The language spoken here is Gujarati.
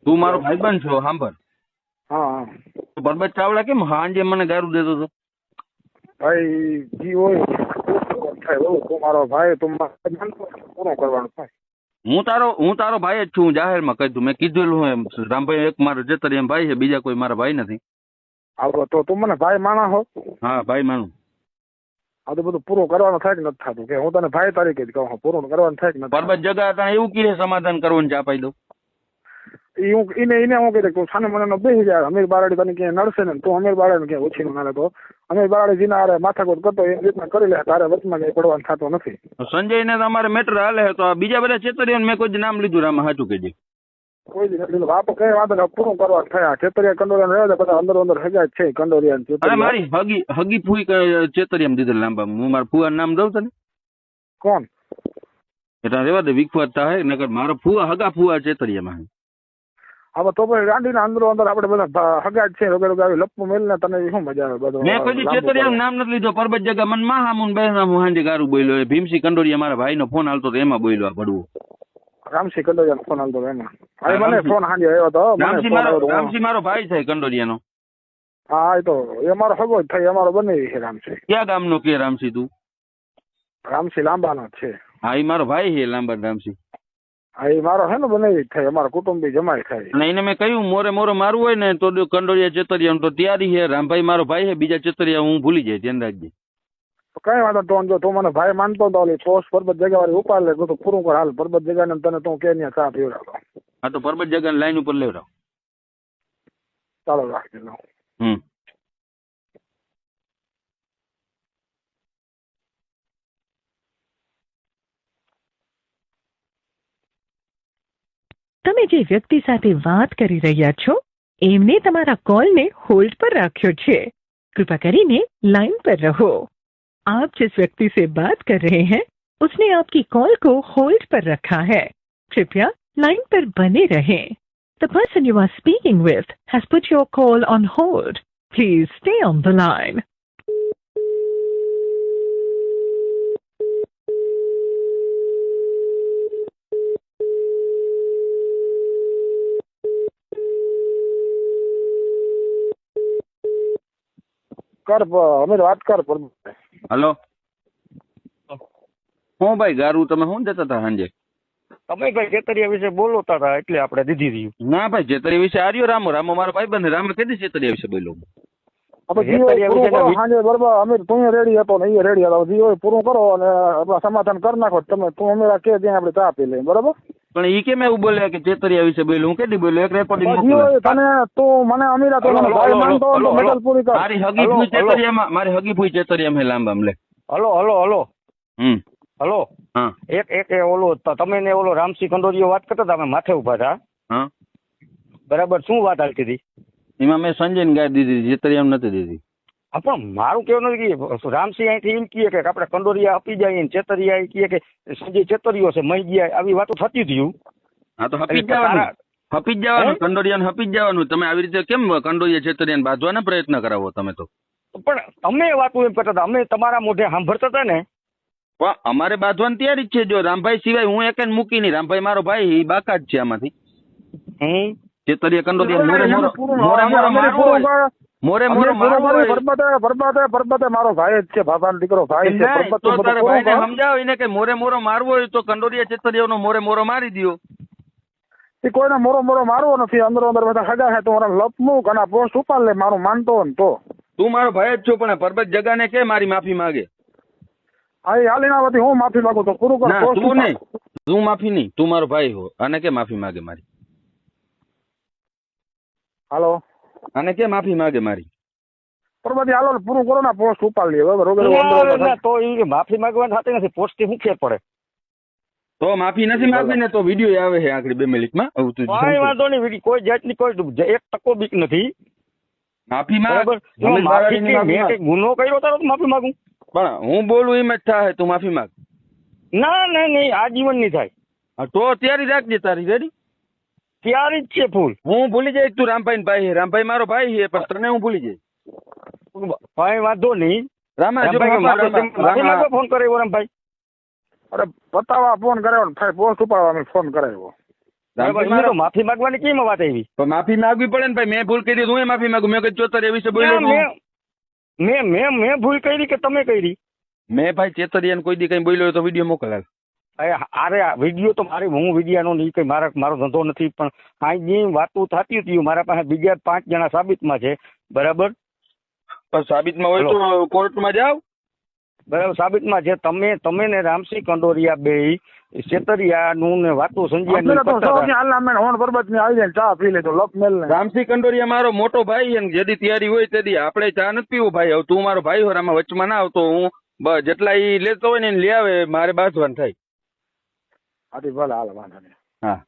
તું મારો ભાઈબંધ છો સાંભળ. હા હા તો પરબત ચાવડા કેમ સાંજે મને ગારું દેતો હતો? ભાઈ જી હોય થાય બહુ તું મારો ભાઈ તું પૂરો કરવાનું થાય. હું તારો ભાઈ જ છું. હું જાહેરમાં કહી દઉં. મેં કીધેલું એમ રામભાઈ એક મારો જેતર એમ ભાઈ છે, બીજા કોઈ મારા ભાઈ નથી. આવો તો તું મને ભાઈ માણા હો. હા ભાઈ માનું. આ તો બધું પૂરું કરવાનું થાય કે નથી થતું કે હું તને ભાઈ તરીકે જ કહું પૂરું કરવાનું થાય કે નથી. પરબત જગા હતા એવું કીધે સમાધાન કરવાનું ચા પાઈ દઉં. એને હું કીધું તું સાને મને બેસી જાય અમીર બારાડી તને ક્યાંય નડશે ને તું અમીર બારાડી ક્યાંય ઓછી નાલે તો અમીર બારાડી જીના આરે માથાકૂટ કરતો એ રીતના કરી લે તારે વચમાં કઈ પડવાનું થતું નથી. સંજય ને તમારે મેટર હાલે તો આ બીજા બધા છેતરીઓ મેં કોઈ નામ લીધું રામાં સાચું કહેજે. કોઈ દી નથી બાપ કઈ વાંધો પૂરું કરવા થયા છેતરિયા કંડોરિયા રહેવા બધા અંદર અંદર હગા જ છે કંડોરિયા. અરે મારી હગી ફૂઈ છેતરિયામ દીધેલ લાંબા. હું મારા ફુવા નામ દઉં તને. કોણ એટલે રેવા દે વિખવાદ થાય નકર મારો ફુવા હગા ફુવા છેતરિયામાં. હવે તો પછી ગાંધીના અંદરો અંદર આપણે બધા હગા જ છે રોગે રોગે આવી લપુ મેલ ને તને શું મજા આવે બધું. મેં કોઈ છેતરિયા નામ નથી લીધો. પરબત જગા મને માહામુન બેહના હું હાંજે ગારું બોલ્યો. ભીમસી કંડોરિયા મારા ભાઈનો ફોન આવતો તો એમાં બોલ્યો પડવું. રામસી કંડોરિયાનો ફોન આવતો એમાં હવે મને ફોન હાંજે આવ્યો હતો. રામસી મારો ભાઈ થાય કંડોરિયાનો. હા એ તો એ મારો હગો જ થાય અમારો બને છે રામસી. ક્યાં ગામનો કે રામસી તું? રામસી લાંબાનો જ છે. હા એ મારો ભાઈ છે લાંબા રામસી. હા એ મારો હે ને બને જ થાય અમારો કુટુંબી જમાઈ થાય. અને એને મેં કહ્યું મોરે મોરો મારવું હોય ને તો કંડોરિયા ચેતરિયા તો તૈયારી છે. રામભાઈ મારો ભાઈ છે, બીજા ચેતરિયા હું ભૂલી જાય ધ્યાન રાખજે. કઈ વાંધો તો જો તું મને ભાઈ માનતો તો ઓલી પોસ્ટ પરબત જગ્યા વાળી ઉપાડ લે તો પૂરું કર હાલ પરબત જગ્યા ને તને તું કે ત્યાં ચા પીવડાવો. હા તો પરબત જગ્યા લાઈન ઉપર લેવડાવ. ચાલો રાખજો. તમે જે વ્યક્તિ સાથે વાત કરી રહ્યા છો એમને તમારા કોલને હોલ્ડ પર રાખ્યો છે. कृपया કરીને लाइन पर रहो. आप जिस व्यक्ति से बात कर रहे हैं उसने आपकी कॉल को होल्ड पर रखा है. कृपया लाइन पर बने रहें. The person you are speaking with has put your call on hold. Please stay on the line. કર અમે વાત કર પરબત. હલો હું ભાઈ ગારું તમે શું દેતા હતા સાંજે? તમે ભાઈ ચેતરિયા વિશે બોલતા હતા એટલે આપણે દીધી હતી. ના ભાઈ ચેતરિયા વિશે આર્યો રામો રામો મારો ભાઈ બંધ રામે કીધી ચેતરિયા વિશે બોલ્યો. સાંજે બરોબર અમીર તું રેડી હતો ને એ રેડી હતો જે હોય પૂરું કરો અને આપણા સમાધાન કરી નાખો. તમે તું અમીરા કે ત્યાં આપણે ચા પી લઈએ બરોબર. પણ ઈ કેમ એવું બોલે કે ચેતરિયા વિશે બોલ્યો? હું કેદી બોલ્યો? એક રેકોર્ડિંગ તને તું મને અમીરા તો ભાઈ માનતો તો મેટલ પૂરી કર. મારી હગી ફૂઈ ચેતરિયામાં મારી હગી ફૂઈ ચેતરિયામાં લાંબામ લે. હલો હલો હલો હલો હા એક ઓલો તમે ને ઓલો રામસી કંડોરીયો વાત કરતા હતા અમે માથે ઉભા હતા. હા બરાબર શું વાત હાલતી હતી? એમાં મેં સંજયને ગાય દીધી ચેતરિયામાં નથી દીધી. હા પણ મારું કેવું નથી કે રામસી અહીંથી એમ કહે કે આપણે કંડોરિયા આપી જાય ને ચેતરિયા એ કહે કે સંજય ચેતરિયો છે મહી ગયા આવી વાતો થતી હતી. હા તો હપી જ જવાનું કંડોરિયાને હપી જ જવાનું. તમે આવી રીતે કેમ કંડોરિયા ચેતરિયાને બાંધવાના પ્રયત્ન કરાવો તમે તો? પણ તમે વાતો એમ કરતા હતા અમે તમારા મોઢે સાંભળતા હતા ને. પણ અમારે બાંધવાની તૈયારી જ છે. જો રામભાઈ સિવાય હું એક મૂકી નહીં. રામભાઈ મારો ભાઈ બાકા જ છે આમાંથી. ચેતરિયા કંડોરિયા પરબતે મારો ભાઈ જ છે. બાપાનો દીકરો ભાઈ છે. સમજાવો એને કે મોરે મોરો મારવો હોય તો કંડોરિયા ચેતરિયાનો મોરે મોરો મારી દો. એ કોઈને મોરો મોરો મારવો નથી. અંદર અંદર બધા હગા છે. તું લપમુક અને પોસ્ટ ઉપાડ લે મારું માનતો ને તો. તું મારો ભાઈ જ છો પણ પરબત જગાને કે મારી માફી માંગે. હા હાલી ના વતી હું માફી માંગુ તો પૂરું કર. તું નહીં તું માફી નહીં. તું મારો ભાઈ હો અને કે માફી માંગે મારી. હાલો અને કે માફી માંગે મારી. પરબત હાલો પૂરું કરો ને પોસ્ટ ઉપાડ લે. તો એ માફી માંગવાની થતી નથી. પોસ્ટ થી શું ફેર પડે? તો માફી નથી માંગવી ને તો વિડીયો આવે છે આખરી 2 મિનિટમાં. કઈ વાંધો નહીં. વિડીયો કોઈ જાતની કોઈ 1% બીક નથી. માફી માંગ. મેં ગુનો કર્યો તારો માફી માંગુ? પણ હું બોલું એમ જ થાય. તું માફી માંગ. ના નહીં આજીવન નહીં થાય. તો તૈયારી રાખજે તારી. રેડી તૈયારી જ છે ફૂલ. હું ભૂલી જાય તું રામભાઈ ભાઈ છે. રામભાઈ મારો ભાઈ છે પણ તને હું ભૂલી જાય. કઈ વાંધો નહીં. રામા ફોન કરાવ્યો રામભાઈ. અરે બતાવવા ફોન કરાવ્યો પોસ્ટ ઉપાડવા ફોન કરાવ્યો. રામભાઈ એમને તો મારા માફી માંગવાની કેમ વાત આવી? તો માફી માંગવી પડે ને ભાઈ, મેં ભૂલ કરી હું માફી માંગુ. મેં કઈ ચોતરિયા વિશે બોલ્યો છું? મેં ભૂલ કરી કે તમે કરી? મેં ભાઈ ચેતરિયાને કોઈ દી કઈ બોલ્યો હોય તો વિડીયો મોકલાલ. અરે આ વિડીયો તો મારી હું વિડીયાનો નહીં કઈ મારો ધંધો નથી, પણ આજની વાતો થતી હતી મારા પાસે બીજા 5 જણા સાબિતમાં છે. બરાબર? પણ સાબિતમાં હોય તો કોર્ટમાં જાવ. બરાબર, સાબિતમાં છે. તમે ને રામસિંહ કંડોરિયા બે છેતરિયાનું ને વાતો સંજ્ઞાની અત્યારે તો કરતા સૌ હતા. હાલના મેં હોન પરબત ની આવી જાય ચા પી લેતો લપ મેલ ને રામસિંહ કંડોરિયા મારો મોટો ભાઈ છે ને જેદી તૈયારી હોય તેદી આપણે ચા નથી પીવું ભાઈ. હવે તું મારો ભાઈ હોય, આમાં વચમાં ના આવતો. હું જેટલા ઈ લેતો હોય ને એને લઈ આવે, મારે બાંધવાનું થાય. આથી ભલે હાલ વાંધો નહીં. હા.